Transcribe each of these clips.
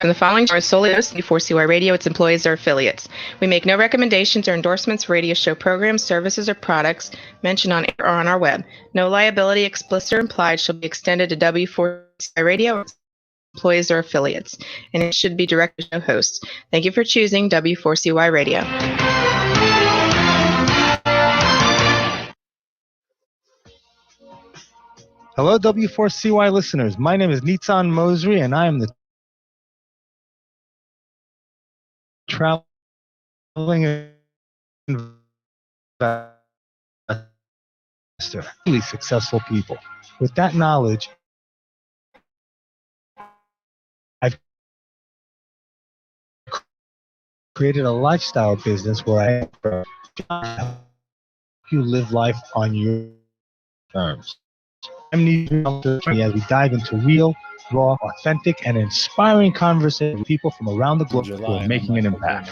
The following are solely hosted before CY Radio, its employees, or affiliates. We make no recommendations or endorsements for radio show programs, services, or products mentioned on air or on our web. No liability, explicit or implied, shall be extended to W4CY Radio, its employees, or affiliates, and it should be directed to no hosts. Thank you for choosing W4CY Radio. Hello, W4CY listeners. My name is Nitzan Mosery, and I am the traveling investor. Really successful people. With that knowledge, I've created a lifestyle business where I help you live life on your terms. I'm as we dive into real, raw, authentic, and inspiring conversations with people from around the globe who are making an impact.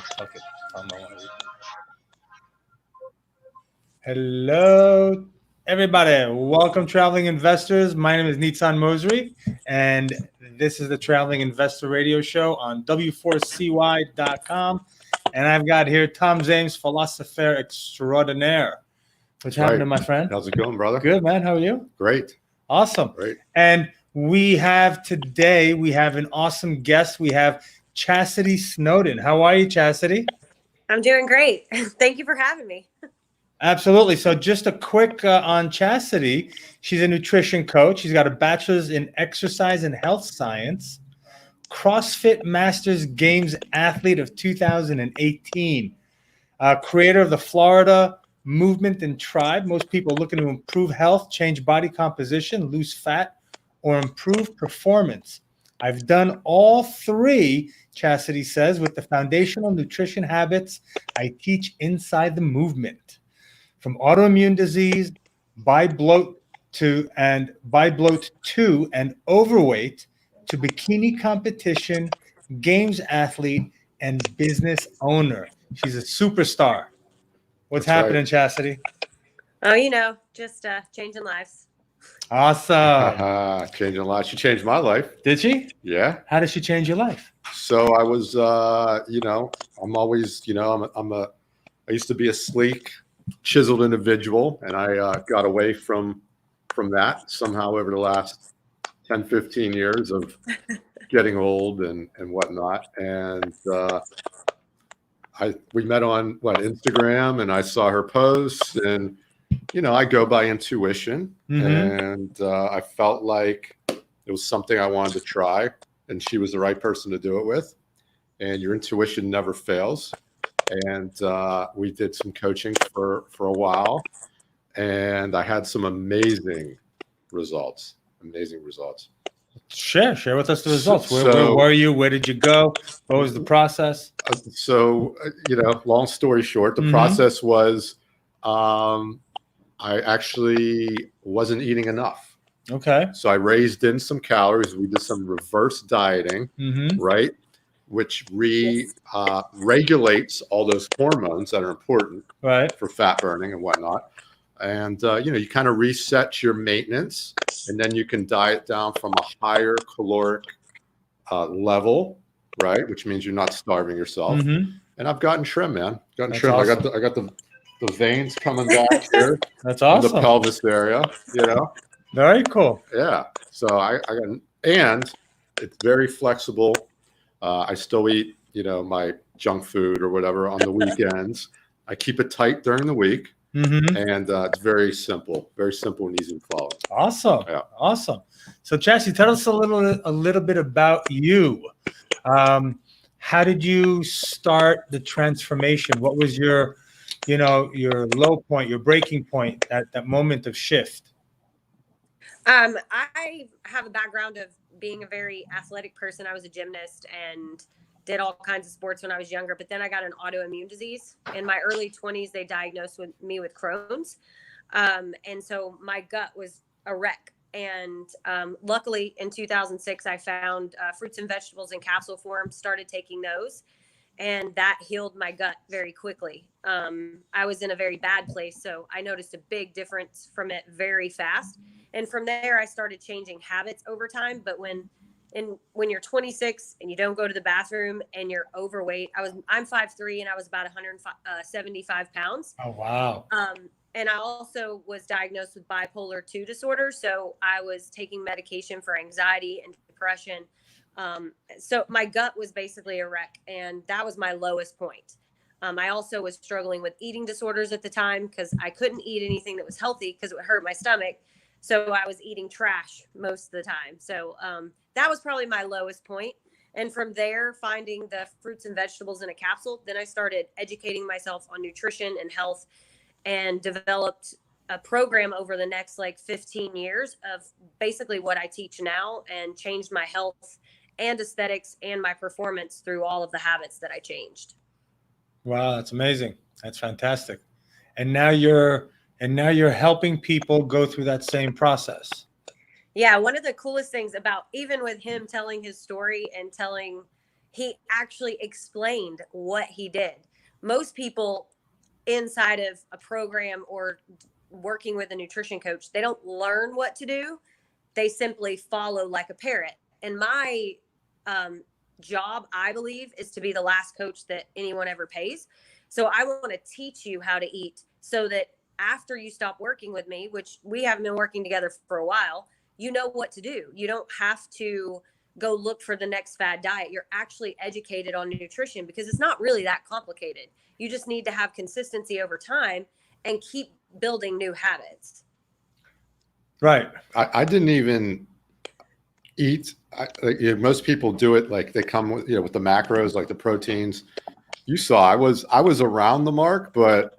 Hello, everybody. Welcome, traveling investors. My name is Nitzan Mosery, and this is the Traveling Investor Radio Show on W4CY.com. And I've got here Tom James, philosopher extraordinaire. What's happening, my friend? How's it going, brother? Good, man. How are you? Great. Awesome. Great. And we have an awesome guest. We have Chastity Snowden. How are you, Chastity? I'm doing great. Thank you for having me. Absolutely. So just a quick on Chastity. She's a nutrition coach. She's got a bachelor's in exercise and health science, CrossFit Masters Games athlete of 2018, creator of the Florida Movement and Tribe. Most people looking to improve health, change body composition, lose fat, or improve performance. I've done all three, Chastity says, with the foundational nutrition habits I teach inside the movement. From autoimmune disease, by bloat to and overweight to bikini competition, games athlete, and business owner. She's a superstar. What's happening, right, Chastity? Oh, just changing lives. Awesome. Changing lives. She changed my life. Did she? Yeah. How did she change your life? So I was, I'm always, I used to be a sleek, chiseled individual, and I got away from that somehow over the last 10, 15 years of getting old and whatnot. And we met on Instagram, and I saw her posts, and I go by intuition, and I felt like it was something I wanted to try, and she was the right person to do it with. And your intuition never fails. And we did some coaching for a while, and I had some amazing results. Share with us the results. Where were you? Where did you go? What was the process? Long story short, the process was I actually wasn't eating enough. Okay. So I raised in some calories. We did some reverse dieting, right? Which regulates all those hormones that are important for fat burning and whatnot. And, you kind of reset your maintenance, and then you can diet down from a higher caloric level, right? Which means you're not starving yourself. And I've gotten trim, man. That's trim. Awesome. I got the veins coming back here. That's awesome. The pelvis area, Very cool. Yeah. So I got, and it's very flexible. I still eat, my junk food or whatever on the weekends. I keep it tight during the week, and it's very simple and easy to follow. Awesome. Yeah. Awesome. So, Chastity, tell us a little bit about you. How did you start the transformation? What was your low point, your breaking point, that moment of shift? I have a background of being a very athletic person. I was a gymnast and did all kinds of sports when I was younger, but then I got an autoimmune disease. In my early 20s, they diagnosed me with Crohn's. And so my gut was a wreck. And luckily, in 2006, I found fruits and vegetables in capsule form, started taking those, and that healed my gut very quickly. I was in a very bad place, so I noticed a big difference from it very fast. And from there, I started changing habits over time. But when And when you're 26 and you don't go to the bathroom and you're overweight, I'm 5'3" and I was about 175 pounds. Oh, wow. And I also was diagnosed with bipolar 2 disorder. So I was taking medication for anxiety and depression. So my gut was basically a wreck, and that was my lowest point. I also was struggling with eating disorders at the time because I couldn't eat anything that was healthy because it would hurt my stomach. So I was eating trash most of the time. So that was probably my lowest point. And from there, finding the fruits and vegetables in a capsule, then I started educating myself on nutrition and health, and developed a program over the next like 15 years of basically what I teach now, and changed my health and aesthetics and my performance through all of the habits that I changed. Wow, that's amazing. That's fantastic. And now you're helping people go through that same process. Yeah, one of the coolest things about, even with him telling his story and he actually explained what he did. Most people inside of a program or working with a nutrition coach, they don't learn what to do. They simply follow like a parrot. And my job, I believe, is to be the last coach that anyone ever pays. So I want to teach you how to eat so that after you stop working with me, which we haven't been working together for a while, you know what to do. You don't have to go look for the next fad diet. You're actually educated on nutrition because it's not really that complicated. You just need to have consistency over time and keep building new habits. Right. I didn't even eat. Most people do it like they come with, with the macros, like the proteins. You saw I was around the mark, but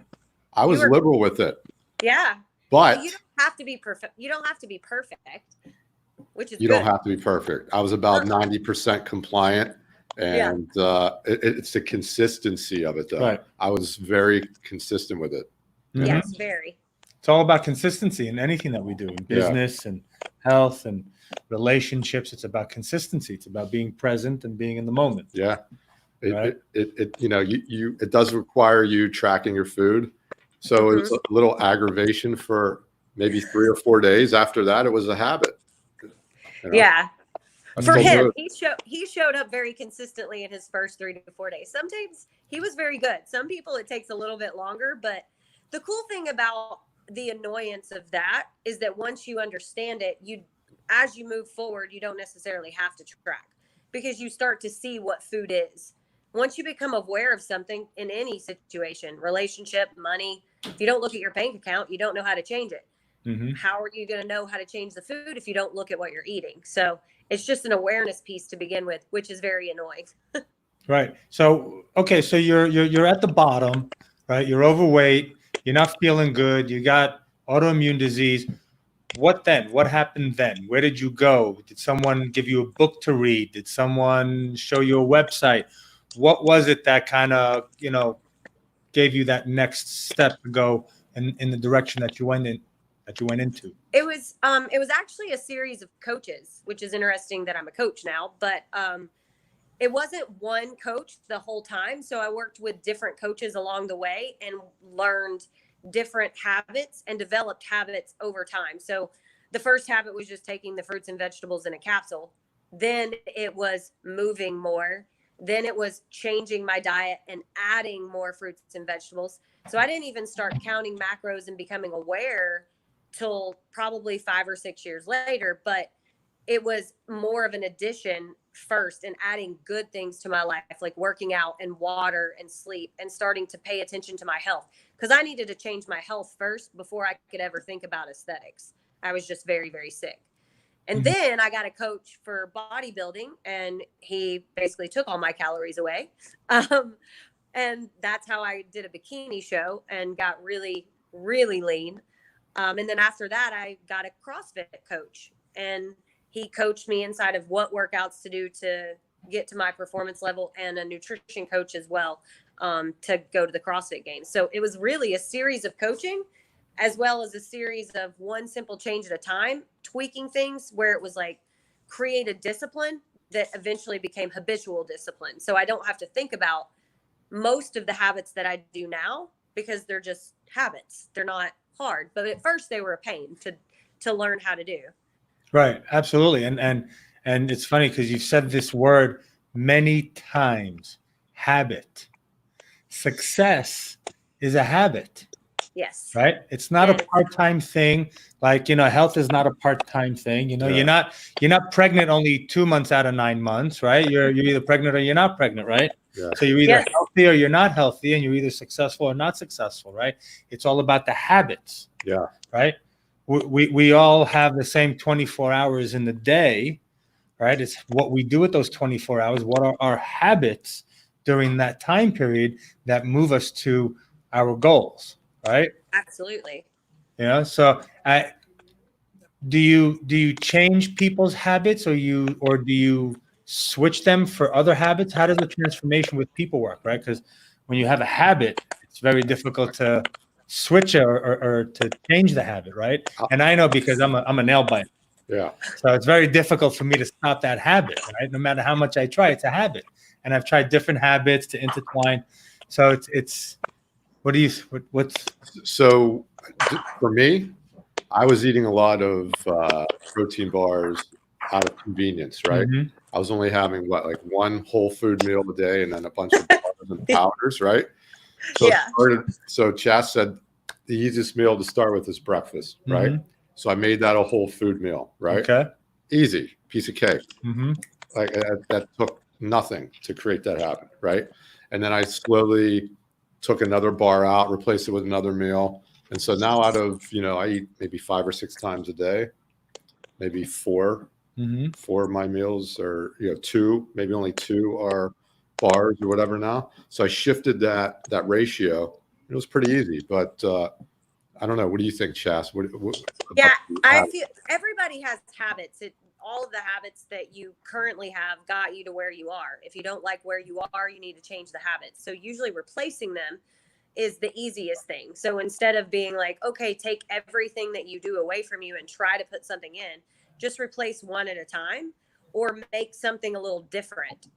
I was liberal with it. Yeah. But well, you don't have to be perfect. You don't have to be perfect, which is you good. don't have to be perfect. I was about 90% compliant, and it's the consistency of it, though. Right. I was very consistent with it. Mm-hmm. Yes, very. It's all about consistency in anything that we do, in business and health and relationships. It's about consistency. It's about being present and being in the moment. Yeah. Right. It does require you tracking your food. So it's a little aggravation for maybe 3 or 4 days. After that, it was a habit. Yeah. For so him, he showed up very consistently in his first 3 to 4 days. Sometimes he was very good. Some people it takes a little bit longer, but the cool thing about the annoyance of that is that once you understand it, as you move forward, you don't necessarily have to track because you start to see what food is. Once you become aware of something in any situation, relationship, money, if you don't look at your bank account, you don't know how to change it. Mm-hmm. How are you going to know how to change the food if you don't look at what you're eating? So it's just an awareness piece to begin with, which is very annoying. Right. So, okay. So you're at the bottom, right? You're overweight. You're not feeling good. You got autoimmune disease. What then? What happened then? Where did you go? Did someone give you a book to read? Did someone show you a website? What was it that kind of, gave you that next step to go in the direction that you went into? It was actually a series of coaches, which is interesting that I'm a coach now, but it wasn't one coach the whole time. So I worked with different coaches along the way and learned different habits and developed habits over time. So the first habit was just taking the fruits and vegetables in a capsule. Then it was moving more. Then it was changing my diet and adding more fruits and vegetables. So I didn't even start counting macros and becoming aware till probably 5 or 6 years later. But it was more of an addition first and adding good things to my life, like working out and water and sleep and starting to pay attention to my health. Because I needed to change my health first before I could ever think about aesthetics. I was just very, very sick. And then I got a coach for bodybuilding, and he basically took all my calories away. And that's how I did a bikini show and got really, really lean. And then after that, I got a CrossFit coach, and he coached me inside of what workouts to do to get to my performance level, and a nutrition coach as well, to go to the CrossFit Games. So it was really a series of coaching, as well as a series of one simple change at a time, tweaking things where it was like create a discipline that eventually became habitual discipline. So I don't have to think about most of the habits that I do now because they're just habits. They're not hard, but at first they were a pain to learn how to do. Right. Absolutely. And And it's funny because you've said this word many times, habit. Success is a habit, Yes. right? It's not Yes. a part-time thing. Like, health is not a part-time thing. Yeah. You're not pregnant only 2 months out of 9 months, right? You're either pregnant or you're not pregnant, right? Yeah. So you're either Yes. healthy or you're not healthy, and you're either successful or not successful, right? It's all about the habits. Yeah. Right. We all have the same 24 hours in the day, right? It's what we do with those 24 hours. What are our habits during that time period that move us to our goals, right? Absolutely. So do you change people's habits, or do you switch them for other habits? How does the transformation with people work, right? Because when you have a habit, it's very difficult to switch or to change the habit, right? And I know because I'm a nail biter. Yeah. So it's very difficult for me to stop that habit, right? No matter how much I try, it's a habit. And I've tried different habits to intertwine. So it's what's So for me, I was eating a lot of protein bars out of convenience, right? Mhm. I was only having like one whole food meal a day and then a bunch of bars and powders, right? So Yeah. So Chas said the easiest meal to start with is breakfast, right? Mhm. So I made that a whole food meal, right? Okay. Easy, piece of cake. Mm-hmm. Like that took nothing to create that happen, right? And then I slowly took another bar out, replaced it with another meal. And so now out of, I eat maybe 5 or 6 times a day, maybe 4 of my meals are, 2, maybe only 2 are bars or whatever now. So I shifted that ratio. It was pretty easy, but I don't know. What do you think, Chas? Yeah, I feel everybody has habits. All of the habits that you currently have got you to where you are. If you don't like where you are, you need to change the habits. So usually replacing them is the easiest thing. So instead of being like, okay, take everything that you do away from you and try to put something in, just replace one at a time, or make something a little different,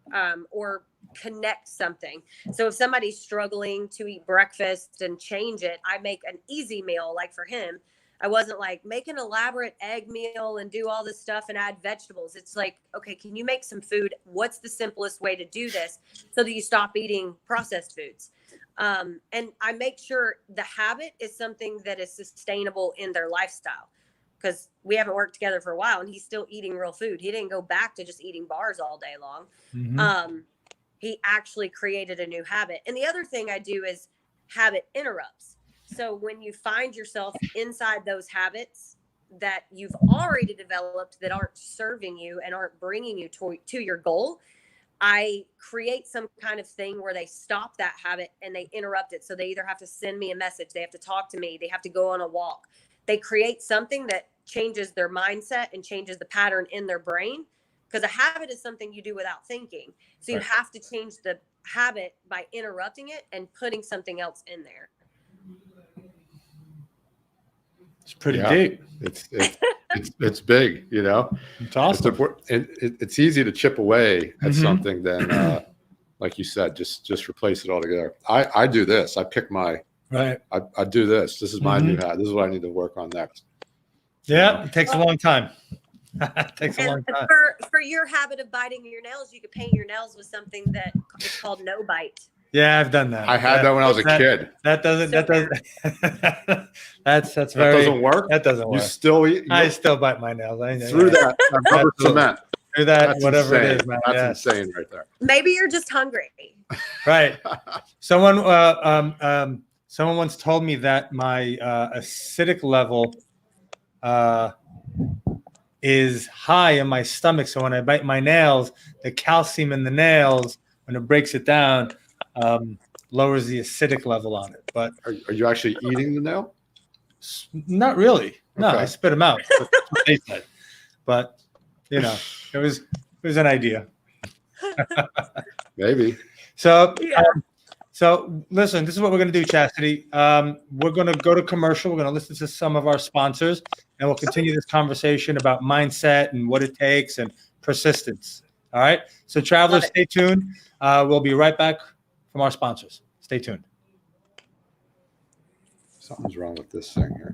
or connect something. So if somebody's struggling to eat breakfast and change it, I make an easy meal. Like for him, I wasn't like, make an elaborate egg meal and do all this stuff and add vegetables. It's like, okay, can you make some food? What's the simplest way to do this so that you stop eating processed foods? And I make sure the habit is something that is sustainable in their lifestyle, because we haven't worked together for a while and he's still eating real food. He didn't go back to just eating bars all day long. Mm-hmm. He actually created a new habit. And the other thing I do is habit interrupts. So when you find yourself inside those habits that you've already developed that aren't serving you and aren't bringing you to your goal, I create some kind of thing where they stop that habit and they interrupt it. So they either have to send me a message, they have to talk to me, they have to go on a walk. They create something that changes their mindset and changes the pattern in their brain, because a habit is something you do without thinking. So you have to change the habit by interrupting it and putting something else in there. It's pretty deep. It's big, It's awesome. It's easy to chip away at something than, like you said, just replace it altogether. I do this. I pick my right. I do this. This is my new habit. This is what I need to work on next. Yeah, it takes a long time. It takes a long time. For your habit of biting your nails, you could paint your nails with something that is called no bite. Yeah, I've done that. I had that when I was a kid. That doesn't. That's That very. doesn't work. That doesn't work. You still eat. I still bite my nails. Through that rubber cement. Through that, That's whatever insane. it is, man. That's insane right there. Maybe you're just hungry. Right. Someone once told me that my acidic level is high in my stomach. So when I bite my nails, the calcium in the nails, when it breaks it down, lowers the acidic level on it. But Are you actually eating the nail? not really. No, Okay. I spit them out. That's what they said. But it was an idea. Maybe. So, so listen, this is what we're going to do, Chastity. We're going to go to commercial. We're going to listen to some of our sponsors, and we'll continue this conversation about mindset and what it takes and persistence. All right. So, travelers, stay tuned. We'll be right back from our sponsors. Stay tuned. Something's wrong with this thing here.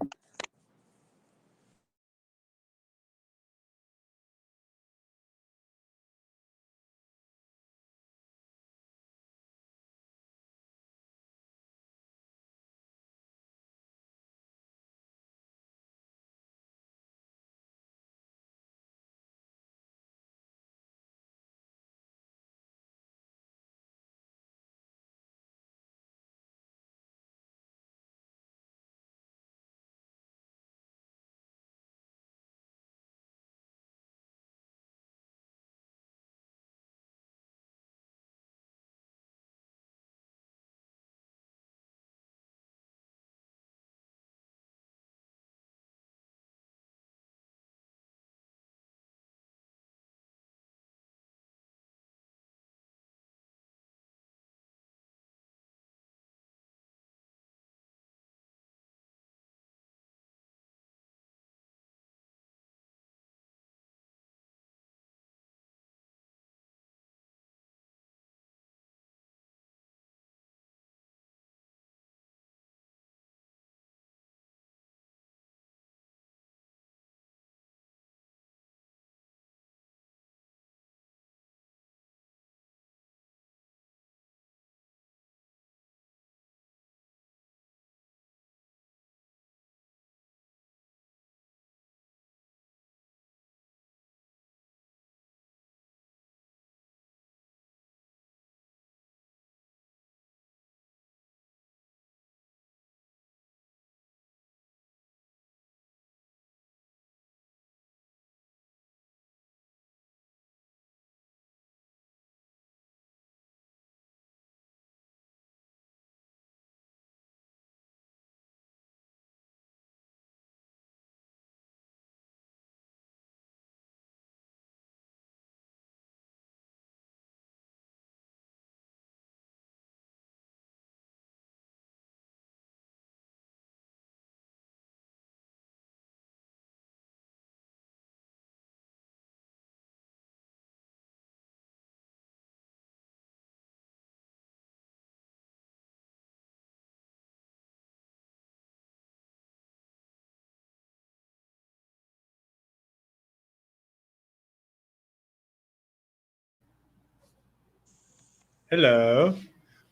Hello.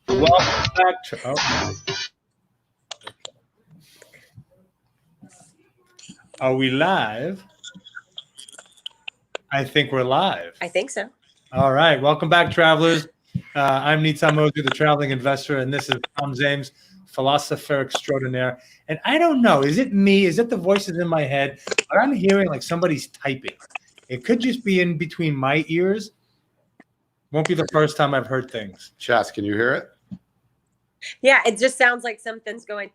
Welcome back to. Oh. Are we live? I think we're live. I think so. All right. Welcome back, travelers. I'm Nitzan Moser, the traveling investor, and this is Tom James, philosopher extraordinaire. And I don't know, is it me? Is it the voices in my head? But I'm hearing like somebody's typing. It could just be in between my ears. Won't be the first time I've heard things. Chas, can you hear it? Yeah, it just sounds like something's going.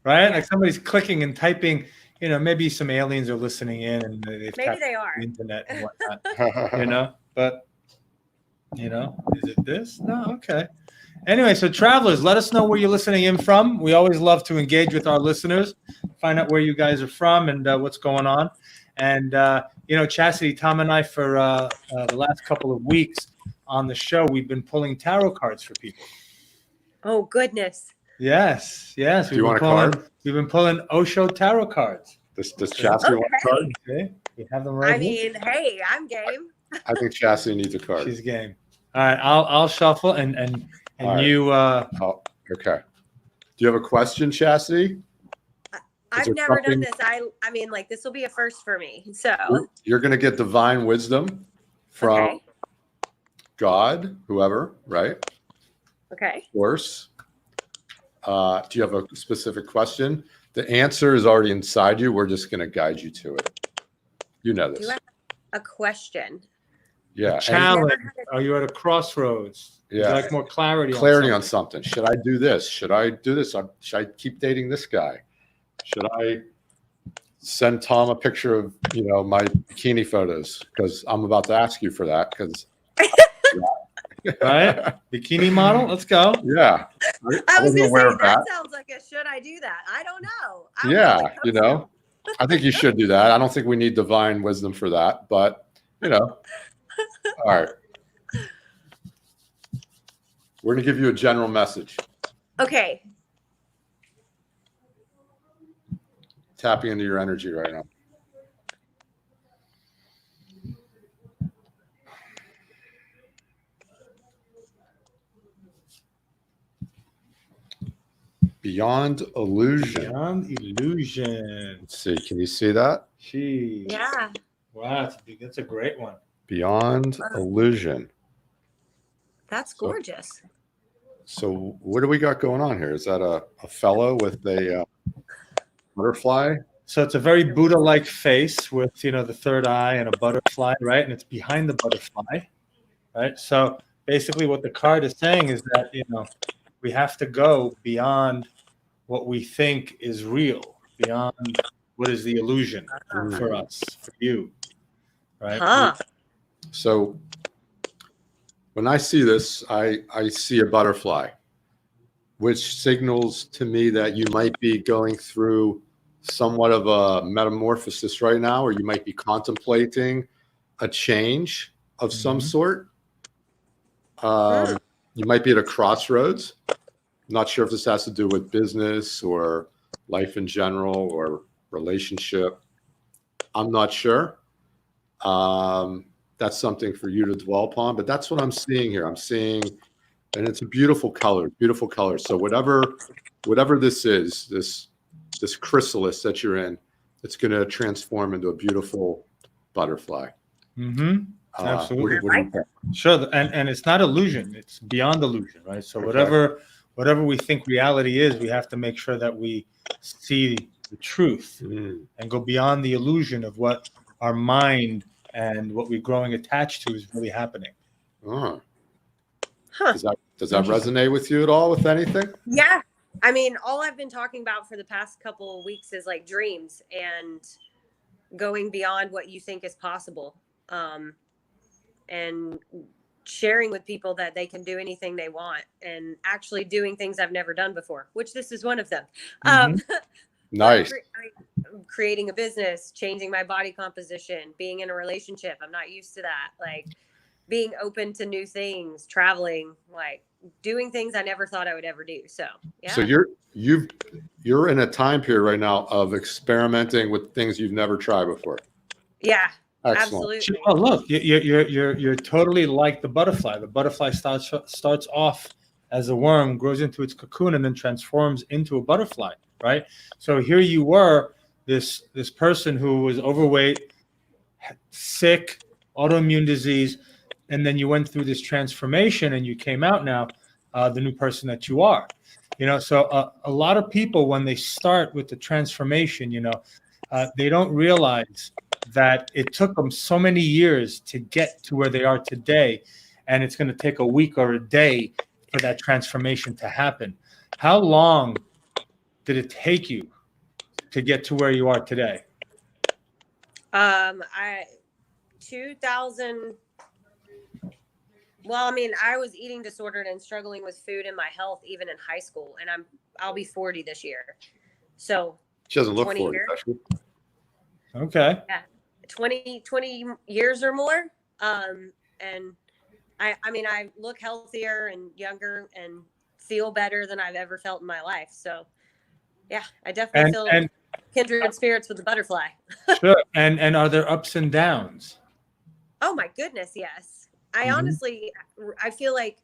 Right? Like somebody's clicking and typing. You know, maybe some aliens are listening in and they've Maybe tapped they are. the internet and whatnot. You know, but you know, is it this? No, okay. Anyway, so travelers, let us know where you're listening in from. We always love to engage with our listeners, find out where you guys are from and what's going on. And you know, Chastity, Tom, and I for the last couple of weeks on the show, we've been pulling tarot cards for people. Oh goodness. Yes. Do you want a card? We've been pulling Osho tarot cards. Does Chastity want a card? Okay, we have them right I here. mean, hey, I'm game. I think Chastity needs a card. She's game. All right, I'll shuffle and All right. you. Oh, okay. Do you have a question, Chastity? I've there never done something- this. I mean, like this will be a first for me. So You're going to get divine wisdom from okay. God, whoever, right? Okay. Of course. Do you have a specific question? The answer is already inside you. We're just going to guide you to it. You know Do this. I have a question? Yeah. Challenge. Never had Are you at a crossroads? Would you Yeah. like more clarity? Clarity on on something. Should I do this? Should I do this? Should I keep dating this guy? Should I send Tom a picture of, you know, my bikini photos? Because I'm about to ask you for that. Because Right? Bikini model. Let's go. yeah, I was wasn't gonna aware say of that that. sounds like a should I do that? I don't know. I don't know Yeah, what you comes know, I think you should do that. I don't think we need divine wisdom for that, but you know, all right. We're gonna give you a general message. Okay. Tapping into your energy right now. Beyond illusion. Beyond illusion. Let's see. Can you see that? Jeez. Yeah. Wow, that's a great one. Beyond illusion. That's gorgeous. So what do we got going on here? Is that a fellow with a butterfly? So it's a very Buddha-like face with, you know, the third eye and a butterfly, right? And it's behind the butterfly, right? So basically what the card is saying is that, you know, we have to go beyond what we think is real, beyond what is the illusion for us, for you, right? Huh. So when I see this, I see a butterfly, which signals to me that you might be going through somewhat of a metamorphosis right now, or you might be contemplating a change of some sort. You might be at a crossroads. I'm not sure if this has to do with business or life in general or relationship. I'm not sure. That's something for you to dwell upon, but that's what I'm seeing here. I'm seeing, and it's a beautiful color, beautiful color. So whatever this is, this chrysalis that you're in, it's going to transform into a beautiful butterfly. Mm-hmm. Absolutely. what do you think? Sure, and it's not illusion; it's beyond illusion, right? So Okay. whatever we think reality is, we have to make sure that we see the truth Mm. and go beyond the illusion of what our mind and what we're growing attached to is really happening. Oh. Huh. Does that resonate with you at all with anything? Yeah. I mean, all I've been talking about for the past couple of weeks is like dreams and going beyond what you think is possible. And sharing with people that they can do anything they want and actually doing things I've never done before, which this is one of them. Nice. Creating a business, changing my body composition, being in a relationship. I'm not used to that. Like being open to new things, traveling, like doing things I never thought I would ever do. So yeah. So you're in a time period right now of experimenting with things you've never tried before. Yeah. Excellent. Absolutely. Oh, look, you're totally like the butterfly. The butterfly starts off as a worm, grows into its cocoon, and then transforms into a butterfly, right? So here you were, this person who was overweight, sick, autoimmune disease, and then you went through this transformation, and you came out now, the new person that you are. So a lot of people, when they start with the transformation, they don't realize that it took them so many years to get to where they are today, and it's going to take a week or a day for that transformation to happen. How long did it take you to get to where you are today? 2000. Well, I mean, I was eating disordered and struggling with food and my health even in high school, and I'll be 40 this year. So She doesn't look 20 for it. years. Actually. Okay. 20 years or more. And I mean, I look healthier and younger and feel better than I've ever felt in my life. So yeah, I definitely feel kindred spirits with the butterfly. Sure. And are there ups and downs? Oh my goodness, yes. I honestly, I feel like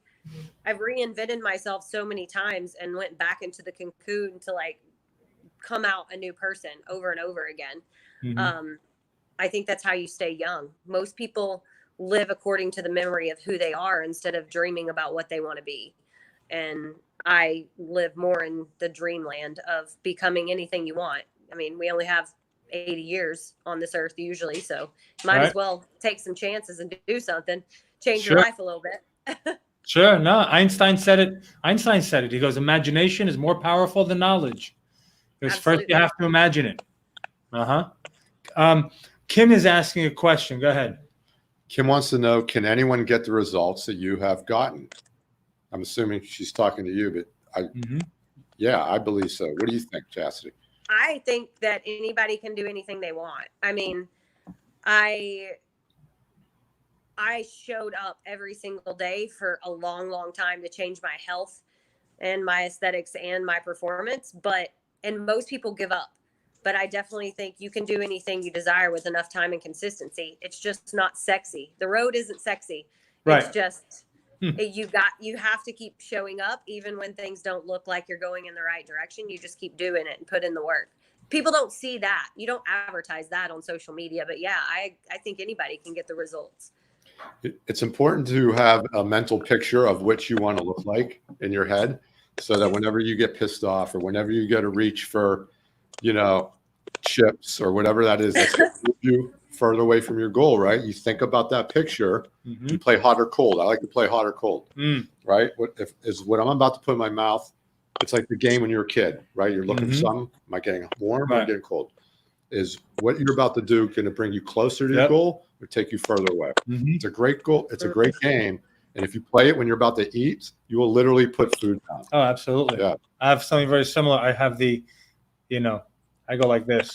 I've reinvented myself so many times and went back into the cocoon to like come out a new person over and over again. I think that's how you stay young. Most people live according to the memory of who they are instead of dreaming about what they want to be. And I live more in the dreamland of becoming anything you want. I mean, we only have 80 years on this earth usually, so might as well take some chances and do something, change your life a little bit. Sure. No, Einstein said it. He goes, imagination is more powerful than knowledge. Because first you have to imagine it. Kim is asking a question. Go ahead. Kim wants to know, can anyone get the results that you have gotten? I'm assuming she's talking to you, but yeah, I believe so. What do you think, Chastity? I think that anybody can do anything they want. I mean, I showed up every single day for a long, long time to change my health and my aesthetics and my performance. And most people give up. But I definitely think you can do anything you desire with enough time and consistency. It's just not sexy. The road isn't sexy. Right. It's just you have to keep showing up even when things don't look like you're going in the right direction. You just keep doing it and put in the work. People don't see that. You don't advertise that on social media. But yeah, I think anybody can get the results. It's important to have a mental picture of what you want to look like in your head, so that whenever you get pissed off or whenever you go to reach for, chips or whatever that is, that's going to move you further away from your goal, right? You think about that picture. You play hot or cold. I like to play hot or cold, right? What I'm about to put in my mouth. It's like the game when you're a kid, right? You're looking for something. Am I getting warm? Am I getting cold? Is what you're about to do going to bring you closer to your goal or take you further away? It's a great goal. It's a great game. And if you play it when you're about to eat, you will literally put food down. Oh, absolutely. Yeah. I have something very similar. I have I go like this.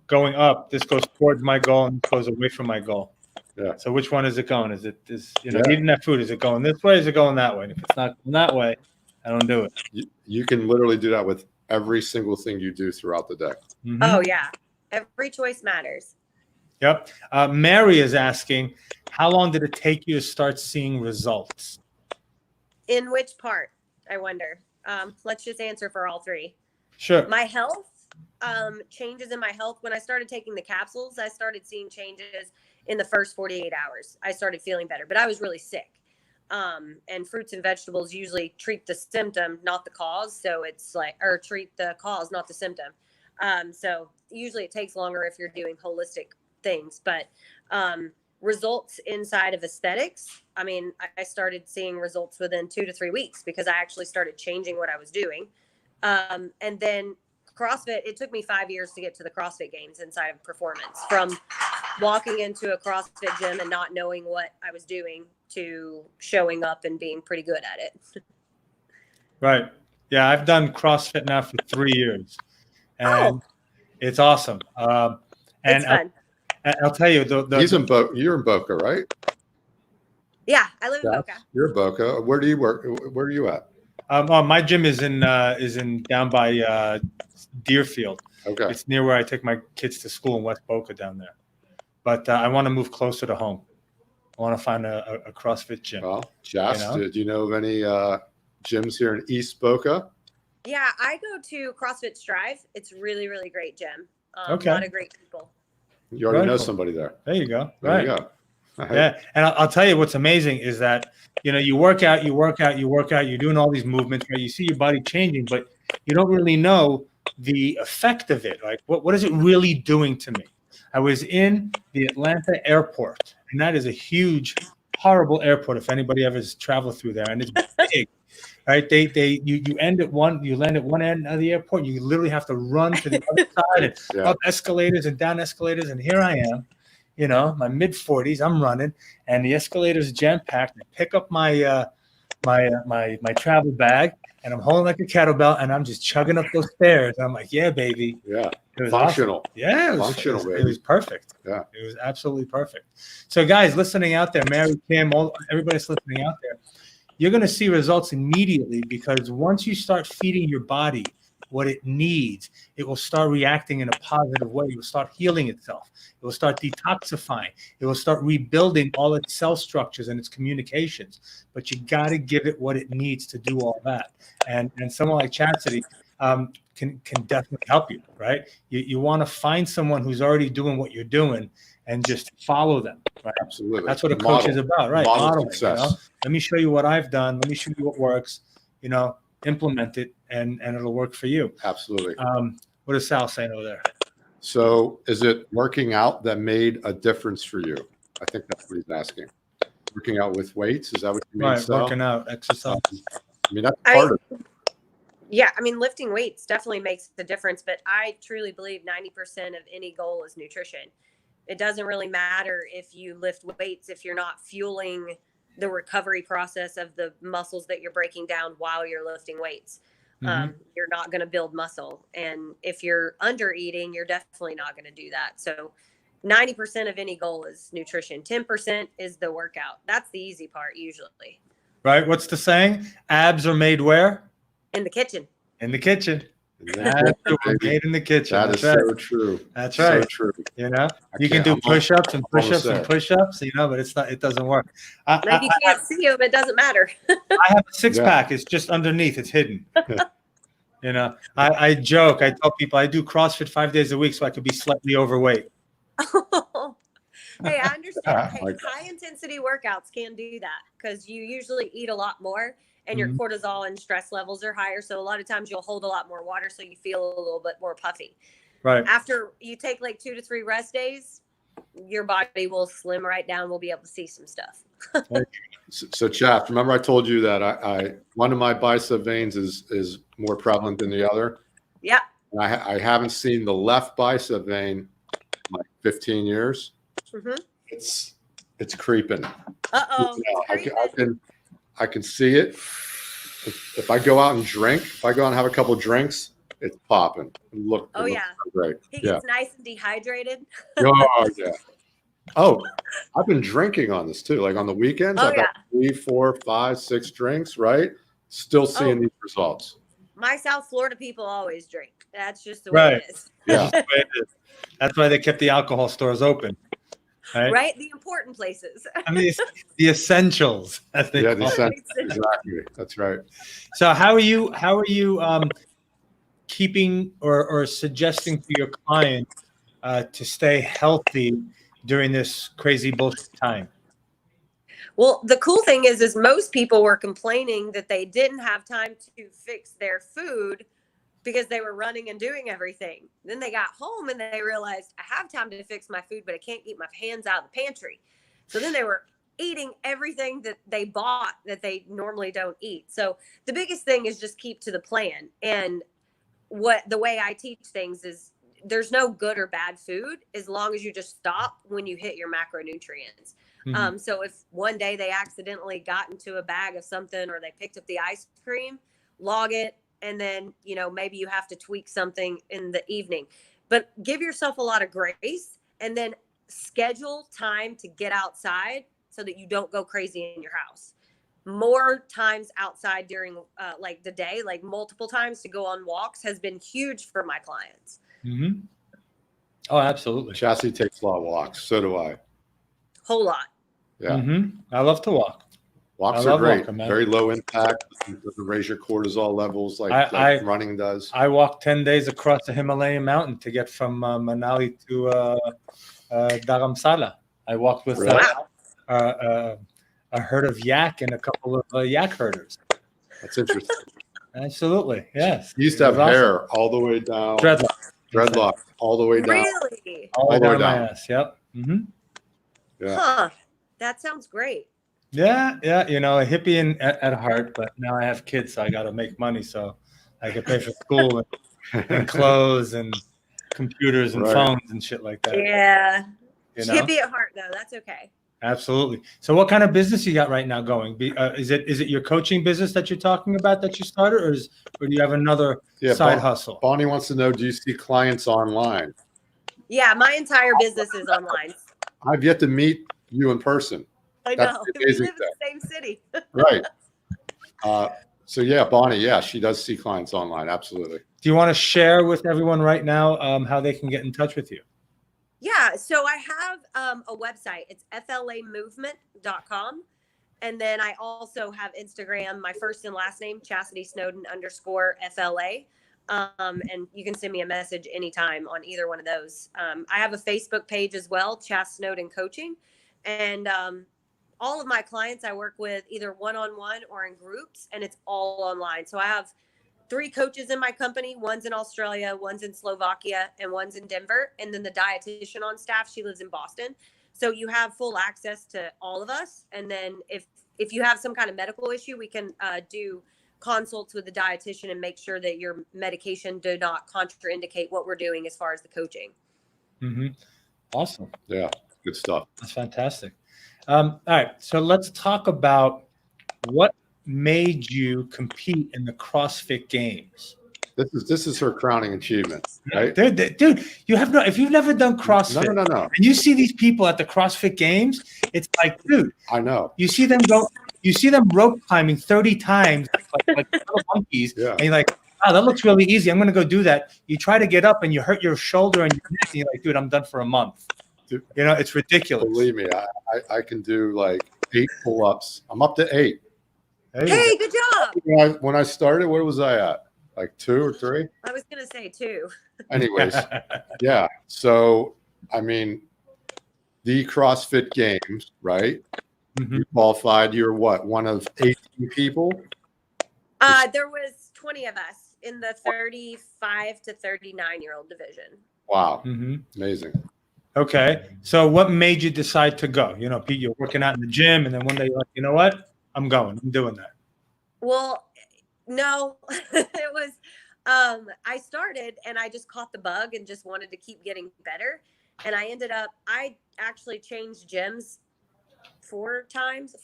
Going up, this goes towards my goal and goes away from my goal. Yeah. So which one is it going? Eating that food, is it going this way? Is it going that way? And if it's not going that way, I don't do it. You can literally do that with every single thing you do throughout the day. Oh, yeah. Every choice matters. Yep. Mary is asking, how long did it take you to start seeing results? In which part, I wonder? Let's just answer for all three. Sure. My health, changes in my health. When I started taking the capsules, I started seeing changes in the first 48 hours. I started feeling better, but I was really sick. And fruits and vegetables usually treat the symptom, not the cause. So it's treat the cause, not the symptom. So usually it takes longer if you're doing holistic things, but, results inside of aesthetics. I mean, I started seeing results within 2 to 3 weeks because I actually started changing what I was doing. And then CrossFit, it took me 5 years to get to the CrossFit Games inside of performance, from walking into a CrossFit gym and not knowing what I was doing to showing up and being pretty good at it. Right. Yeah, I've done CrossFit now for 3 years, and it's awesome. And it's fun. I'll tell you, You're in Boca, right? Yeah, I live in Boca. You're in Boca. Where do you work? Where are you at? My gym is in down by Deerfield. Okay. It's near where I take my kids to school in West Boca down there. but I want to move closer to home. I want to find a CrossFit gym. Well, Jas, You know? do you know of any gyms here in East Boca? Yeah, I go to CrossFit Strive. It's really, really great gym. Okay. A lot of great people. You already Very know cool. somebody there. There you go. There Right. you go. All right. Yeah, and I'll tell you what's amazing is that you work out, you're doing all these movements, right? You see your body changing, but you don't really know the effect of it. Like, what is it really doing to me? I was in the Atlanta airport, and that is a huge, horrible airport. If anybody ever has traveled through there, and it's big, right? You land at one end of the airport, you literally have to run to the other side and Yeah. up escalators and down escalators, and here I am. My mid 40s, I'm running, and the escalator's jam packed. I pick up my my travel bag, and I'm holding like a kettlebell, and I'm just chugging up those stairs. And I'm like, yeah, baby. Yeah. It was Functional. awesome. Yeah, Functional, it baby. was perfect. Yeah. It was absolutely perfect. So, guys, listening out there, Mary, Kim, everybody's listening out there, you're going to see results immediately, because once you start feeding your body what it needs, it will start reacting in a positive way. It will start healing itself. It will start detoxifying. It will start rebuilding all its cell structures and its communications. But you got to give it what it needs to do all that. And someone like Chastity can definitely help you, right? You want to find someone who's already doing what you're doing and just follow them, right? Absolutely. That's what a coach is about, right? Model Modeling, success. Let me show you what I've done. Let me show you what works. Implement it, and it'll work for you. Absolutely. What is Sal saying over there? So is it working out that made a difference for you? I think that's what he's asking. Working out with weights, is that what you mean? Right, Sal? working out, exercise. I mean, that's part of it. Yeah, I mean, lifting weights definitely makes the difference, but I truly believe 90% of any goal is nutrition. It doesn't really matter if you lift weights if you're not fueling the recovery process of the muscles that you're breaking down while you're lifting weights. You're not going to build muscle. And if you're under eating, you're definitely not going to do that. So 90% of any goal is nutrition. 10% is the workout. That's the easy part usually. Right, what's the saying? Abs are made where? In the kitchen. In the kitchen. That Made in the kitchen. is That's right. so true. That's So right. true. You I can can't- do I'm push-ups and almost push-ups and there. push-ups, but it's not. It doesn't work. Maybe you can't see them. It doesn't matter. I have a six-pack. It's just underneath. It's hidden. I joke. I tell people I do CrossFit 5 days a week so I could be slightly overweight. Hey, I understand. Hey, Like- high intensity workouts can do that because you usually eat a lot more and your cortisol and stress levels are higher. So a lot of times you'll hold a lot more water so you feel a little bit more puffy. Right. After you take like 2 to 3 rest days, your body will slim right down. We'll be able to see some stuff. So Chaff, remember I told you that I one of my bicep veins is more prevalent than the other. Yeah. And I haven't seen the left bicep vein in like 15 years. Mm-hmm. It's creeping. Uh-oh. You know, I can see it. If I go out and drink, if I go out and have a couple drinks, it's popping. It looks Yeah. so great. He Yeah. gets nice and dehydrated. Oh yeah. Oh, I've been drinking on this too. Like on the weekends, Oh, I've got 3, 4, 5, 6 drinks. Right. Still seeing these results. My South Florida people always drink. That's just the way it is. Yeah. That's why they kept the alcohol stores open. Right. Right? The important places. I mean, it's the essentials, as they Yeah. call it. Exactly. That's right. So how are you keeping or suggesting to your client to stay healthy during this crazy bullshit time? Well, the cool thing is most people were complaining that they didn't have time to fix their food because they were running and doing everything. Then they got home and they realized I have time to fix my food, but I can't get my hands out of the pantry. So then they were eating everything that they bought that they normally don't eat. So the biggest thing is just keep to the plan. And the way I teach things is there's no good or bad food as long as you just stop when you hit your macronutrients. Mm-hmm. So if one day they accidentally got into a bag of something or they picked up the ice cream, log it. And then, maybe you have to tweak something in the evening, but give yourself a lot of grace and then schedule time to get outside so that you don't go crazy in your house. More times outside during like the day, like multiple times to go on walks has been huge for my clients. Mm-hmm. Oh, absolutely. Chastity takes a lot of walks. So do I. Whole lot. Yeah. I love to walk. Walks I are love great. walking, man. Very low impact. Doesn't raise your cortisol levels like running does. I walked 10 days across the Himalayan mountain to get from Manali to Dharamsala. I walked with a herd of yak and a couple of yak herders. That's interesting. Absolutely, yes. You used to have hair all the way down. Dreadlock all the way down. Really? All the way down my ass. Yep. Yeah. Huh. That sounds great. Yeah. You know, a hippie at heart, but now I have kids, so I got to make money so I can pay for school and clothes and computers and phones and shit like that. Yeah. You know? Hippie at heart, though. That's okay. Absolutely. So, what kind of business you got right now going? Is it your coaching business that you're talking about that you started, or do you have another side hustle? Bonnie wants to know: do you see clients online? Yeah, my entire business is online. I've yet to meet you in person. I know. We live in the same city. Right. So yeah, Bonnie. Yeah, she does see clients online. Absolutely. Do you want to share with everyone right now how they can get in touch with you? Yeah, so I have a website. It's flamovement.com. And then I also have Instagram, my first and last name, Chastity Snowden _FLA. And you can send me a message anytime on either one of those. I have a Facebook page as well, Chast Snowden Coaching. And all of my clients I work with either one-on-one or in groups, and it's all online. So I have 3 coaches in my company. One's in Australia, one's in Slovakia, and one's in Denver. And then the dietitian on staff, she lives in Boston. So you have full access to all of us. And then if you have some kind of medical issue, we can do consults with the dietitian and make sure that your medication do not contraindicate what we're doing as far as the coaching. Awesome. Yeah, good stuff. That's fantastic. All right, so let's talk about what made you compete in the CrossFit Games. This is her crowning achievement, right? Dude, if you've never done CrossFit, no. And you see these people at the CrossFit Games, it's like, dude, I know. You see them rope climbing 30 times like little monkeys, and you're like, wow, that looks really easy. I'm gonna go do that. You try to get up and you hurt your shoulder and your neck, and you're like, dude, I'm done for a month. Dude, you know, it's ridiculous. Believe me, I can do like 8 pull-ups. I'm up to 8. Hey, good job. When I started, where was I at? Like 2 or 3? I was going to say 2. Anyways, yeah. So, I mean, the CrossFit Games, right? You qualified. You're what? One of 18 people? There was 20 of us in the 35 to 39-year-old division. Wow. Amazing. Okay. So what made you decide to go? You know, Pete, you're working out in the gym, and then one day you're like, you know what? I'm going. I'm doing that. Well, no, it was, I started and I just caught the bug and just wanted to keep getting better. And I actually changed gyms 4 times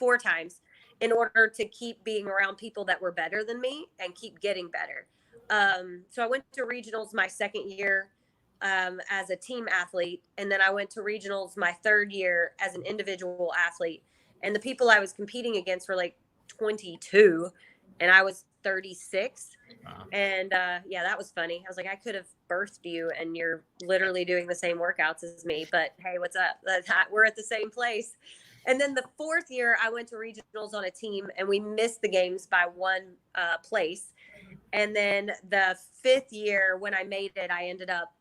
in order to keep being around people that were better than me and keep getting better. So I went to regionals my 2nd year as a team athlete. And then I went to regionals my 3rd year as an individual athlete. And the people I was competing against were like 22 and I was 36. Wow. And yeah, that was funny. I was like, I could have birthed you and you're literally doing the same workouts as me, but hey, what's up? We're at the same place. And then the 4th year I went to regionals on a team and we missed the games by 1 place. And then the 5th year when I made it, I ended up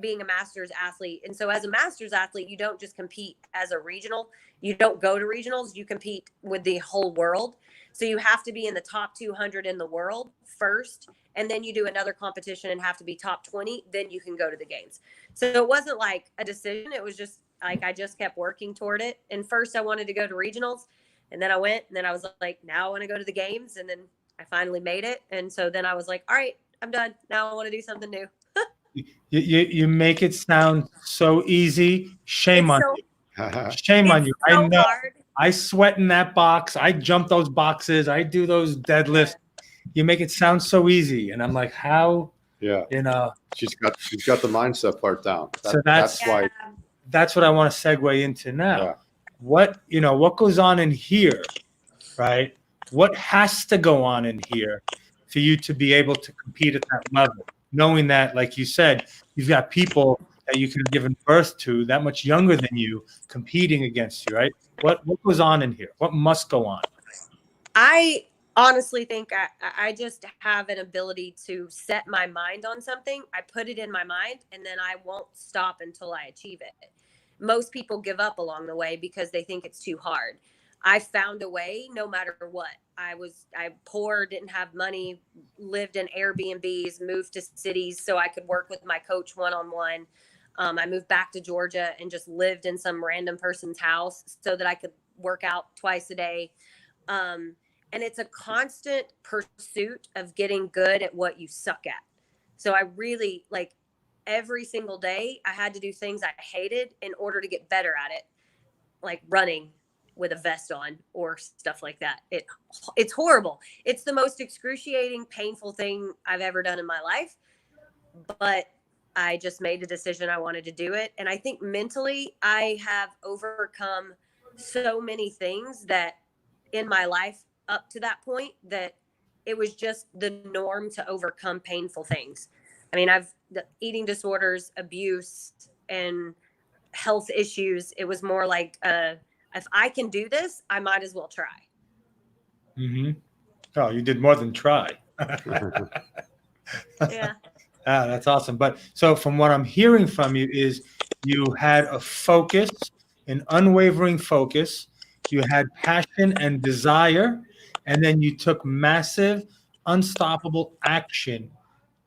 being a masters athlete. And so as a masters athlete, you don't just compete as a regional. You don't go to regionals. You compete with the whole world. So you have to be in the top 200 in the world first. And then you do another competition and have to be top 20. Then you can go to the games. So it wasn't like a decision. It was just like, I just kept working toward it. And first I wanted to go to regionals. And then I went, and then I was like, now I want to go to the games. And then I finally made it. And so then I was like, all right, I'm done. Now I want to do something new. You make it sound so easy. Shame on you. Shame on you. So I know. hard. I sweat in that box. I jump those boxes. I do those deadlifts. You make it sound so easy, and I'm like, how? Yeah. You know. She's got the mindset part down. So that's why. That's what I want to segue into now. Yeah. What goes on in here, right? What has to go on in here for you to be able to compete at that level? Knowing that, like you said, you've got people that you could have given birth to, that much younger than you, competing against you, right? What goes on in here? What must go on? I honestly think I just have an ability to set my mind on something. I put it in my mind and then I won't stop until I achieve it. Most people give up along the way because they think it's too hard. I found a way no matter what. I poor, didn't have money, lived in Airbnbs, moved to cities so I could work with my coach one-on-one. I moved back to Georgia and just lived in some random person's house so that I could work out twice a day. And it's a constant pursuit of getting good at what you suck at. So I really, like, every single day I had to do things I hated in order to get better at it, like running with a vest on or stuff like that. It's horrible. It's the most excruciating, painful thing I've ever done in my life. But I just made a decision I wanted to do it. And I think mentally I have overcome so many things that in my life up to that point that it was just the norm to overcome painful things. I mean, the eating disorders, abuse, and health issues. It was more like, if I can do this, I might as well try. Mm-hmm. Oh, you did more than try. Yeah. That's awesome. But so from what I'm hearing from you is you had a focus, an unwavering focus. You had passion and desire, and then you took massive, unstoppable action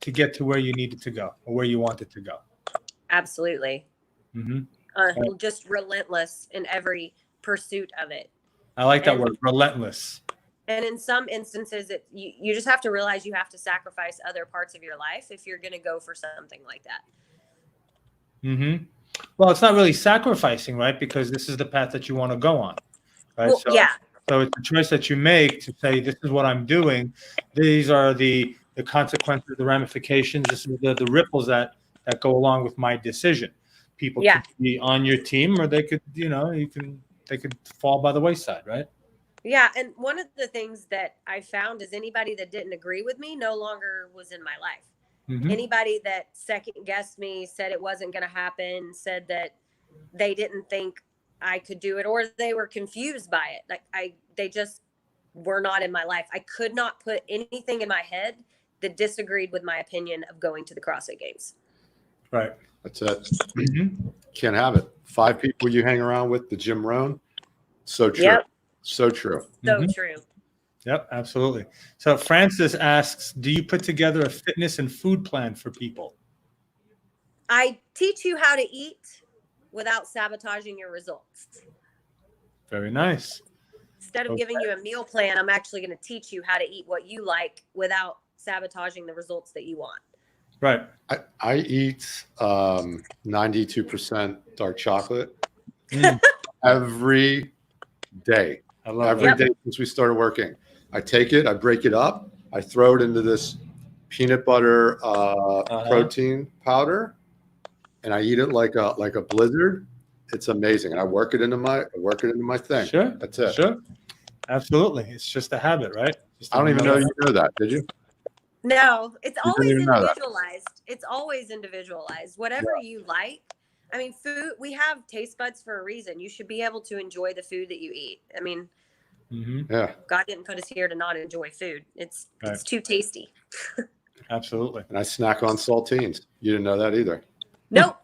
to get to where you needed to go or where you wanted to go. Absolutely. Mm-hmm. Just relentless in every pursuit of it. I like that word, relentless. And in some instances, you just have to realize you have to sacrifice other parts of your life if you're going to go for something like that. Mm-hmm. Well, it's not really sacrificing, right? Because this is the path that you want to go on, right? Well, yeah. So it's a choice that you make to say, this is what I'm doing. These are the consequences, the ramifications, this is the ripples that go along with my decision. People could be on your team, or they could, they could fall by the wayside, right? Yeah. And one of the things that I found is anybody that didn't agree with me no longer was in my life. Mm-hmm. Anybody that second guessed me, said it wasn't going to happen, said that they didn't think I could do it, or they were confused by it. Like they just were not in my life. I could not put anything in my head that disagreed with my opinion of going to the CrossFit Games. Right. That's it. Mm-hmm. Can't have it. 5 people you hang around with, the Jim Rohn. So true. Yep. So true. So true. Yep, absolutely. So Francis asks, do you put together a fitness and food plan for people? I teach you how to eat without sabotaging your results. Very nice. Instead of giving you a meal plan, I'm actually going to teach you how to eat what you like without sabotaging the results that you want. Right. I eat 92% dark chocolate every day. I love every day since we started working. I take it, I break it up, I throw it into this peanut butter protein powder, and I eat it like a blizzard. It's amazing, and I work it into my thing. Sure, that's it. Sure, absolutely. It's just a habit, right? I don't even know you know that. Did you? No, it's always individualized. It's always individualized. Whatever you like. I mean, food, we have taste buds for a reason. You should be able to enjoy the food that you eat. I mean, God didn't put us here to not enjoy food. It's too tasty. Absolutely. And I snack on saltines. You didn't know that either. Nope.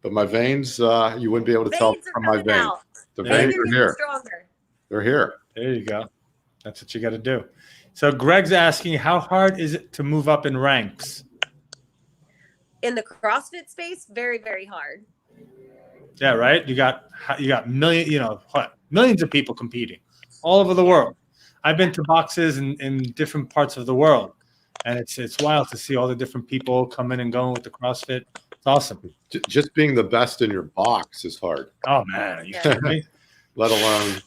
But my veins, you wouldn't be able to tell from my veins. Out. The veins are here. Stronger. They're here. There you go. That's what you got to do. So Greg's asking, how hard is it to move up in ranks? In the CrossFit space, very, very hard. Yeah, right. You got millions of people competing all over the world. I've been to boxes in different parts of the world, and it's wild to see all the different people coming and going with the CrossFit. It's awesome. Just being the best in your box is hard. Oh man, you kidding me? Let alone,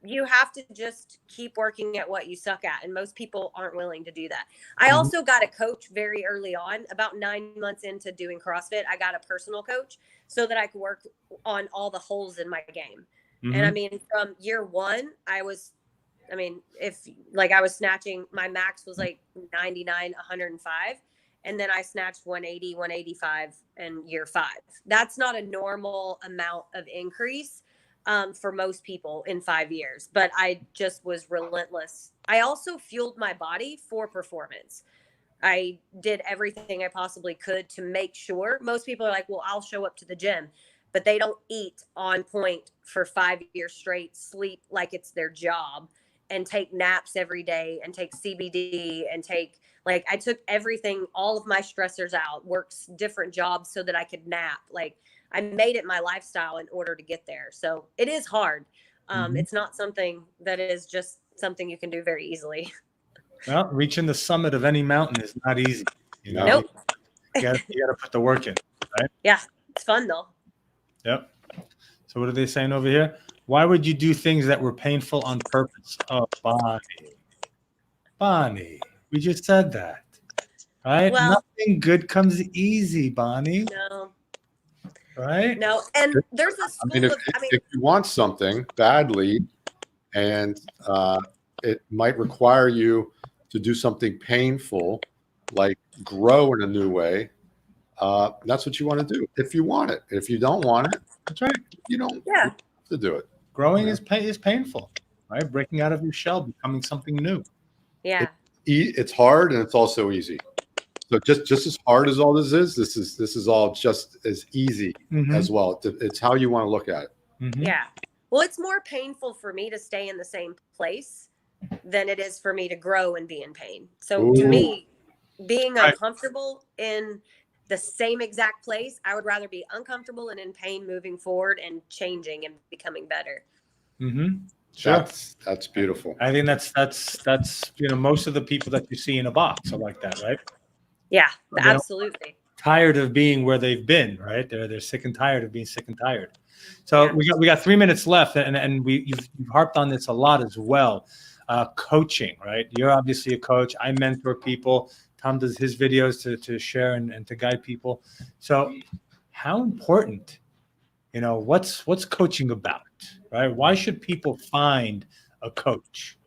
You have to just keep working at what you suck at. And most people aren't willing to do that. I also got a coach very early on, about 9 months into doing CrossFit. I got a personal coach so that I could work on all the holes in my game. Mm-hmm. And I mean, from year one, I was snatching, my max was like 99, 105. And then I snatched 180, 185 in year 5. That's not a normal amount of increase for most people in 5 years, but I just was relentless. I also fueled my body for performance. I did everything I possibly could to make sure. Most people are like, well, I'll show up to the gym, but they don't eat on point for 5 years straight, sleep like it's their job, and take naps every day and take CBD and take, like, I took everything, all of my stressors out, works different jobs so that I could nap. Like, I made it my lifestyle in order to get there. So it is hard. It's not something that is just something you can do very easily. Well, reaching the summit of any mountain is not easy. You know, Nope. you got to put the work in, right? Yeah, it's fun though. Yep. So what are they saying over here? Why would you do things that were painful on purpose? Oh, Bonnie, we just said that, right? Well, nothing good comes easy, Bonnie. No, Right? no. And there's a school I mean, of, if you want something badly, and it might require you to do something painful, like grow in a new way, that's what you want to do. If you want it, if you don't want it, That's right. you don't Yeah. have to do it. Growing Yeah. is painful, right? Breaking out of your shell, becoming something new. yeah. It's hard and it's also easy. So just as hard as all this is all just as easy as well. It's how you want to look at it. Mhm. Yeah. Well, it's more painful for me to stay in the same place than it is for me to grow and be in pain. So to Ooh. me, being Right. uncomfortable in the same exact place, I would rather be uncomfortable and in pain moving forward and changing and becoming better. Mm-hmm. Sure. That's beautiful. I think that's most of the people that you see in a box are like that, right? Yeah, They don't- absolutely. Tired of being where they've been, right? They're sick and tired of being sick and tired. So Yeah. we got 3 minutes left, and you've harped on this a lot as well. Coaching, right? You're obviously a coach. I mentor people. Tom does his videos to share and to guide people. So how important, what's coaching about, right? Why should people find a coach?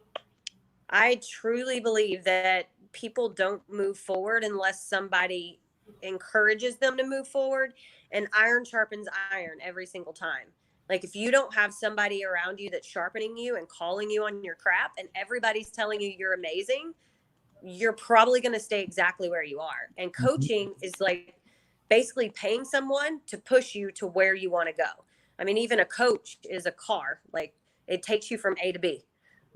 I truly believe that people don't move forward unless somebody encourages them to move forward, and iron sharpens iron every single time. Like, if you don't have somebody around you that's sharpening you and calling you on your crap, and everybody's telling you you're amazing, you're probably going to stay exactly where you are. And coaching is like basically paying someone to push you to where you want to go. I mean, even a coach is a car. Like, it takes you from A to B.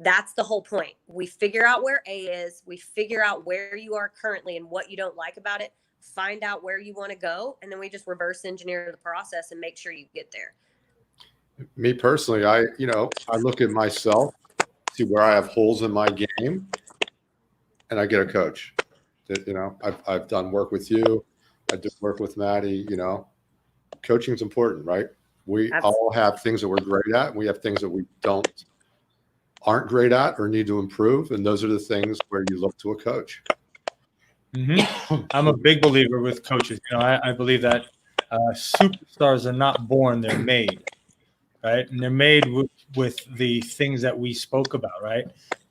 That's the whole point. We figure out where A is. We figure out where you are currently and what you don't like about it. Find out where you want to go. And then we just reverse engineer the process and make sure you get there. Me personally, I look at myself, see where I have holes in my game, and I get a coach. I've done work with you. I did work with Maddie. Coaching is important, right? We all have things that we're great at, and we have things that we aren't great at or need to improve, and those are the things where you look to a coach. I'm a big believer with coaches. I believe that superstars are not born; they're made, right? And they're made with the things that we spoke about, right?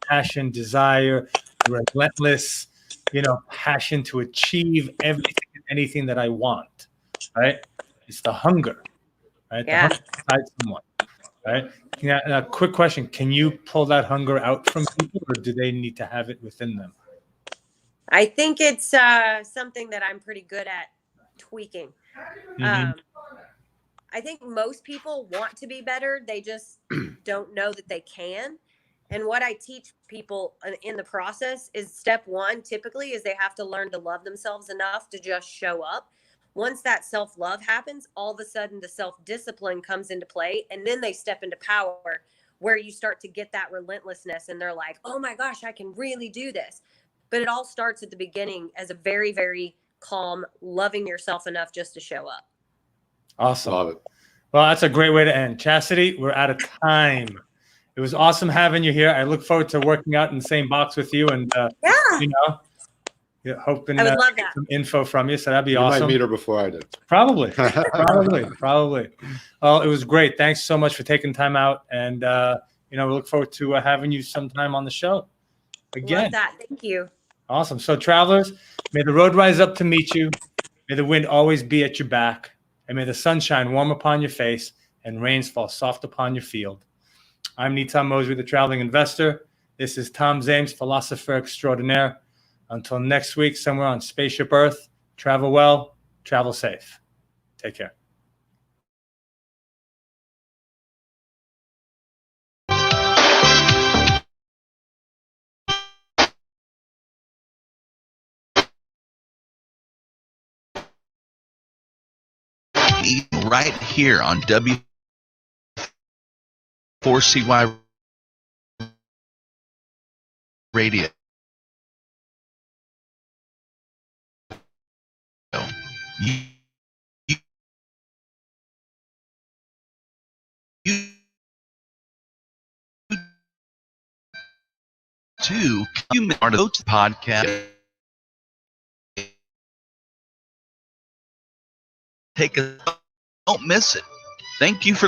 Passion, desire, relentless, passion to achieve everything and anything that I want, right? It's the hunger, right? Yeah. The hunger inside someone, right? A quick question: can you pull that hunger out from people, or do they need to have it within them? I think it's something that I'm pretty good at tweaking. I think most people want to be better. They just don't know that they can. And what I teach people in the process is step one, typically, is they have to learn to love themselves enough to just show up. Once that self-love happens, all of a sudden the self-discipline comes into play, and then they step into power, where you start to get that relentlessness, and they're like, oh my gosh, I can really do this. But it all starts at the beginning as a very, very calm, loving yourself enough just to show up. Awesome. Love it. Well, that's a great way to end. Chastity, we're out of time. It was awesome having you here. I look forward to working out in the same box with you, and hoping I would love that. some info from you. So that'd be You awesome. might meet her before I did. Probably. Well, it was great. Thanks so much for taking time out, and we look forward to having you sometime on the show again. Love that. Thank you. Awesome. So, travelers, may the road rise up to meet you. May the wind always be at your back. And may the sun shine warm upon your face and rains fall soft upon your field. I'm Nitan Mosby, the traveling investor. This is Tom Zames, philosopher extraordinaire. Until next week, somewhere on Spaceship Earth, travel well, travel safe. Take care. Right here on W4CY Radio. You are the podcast. Don't miss it. Thank you for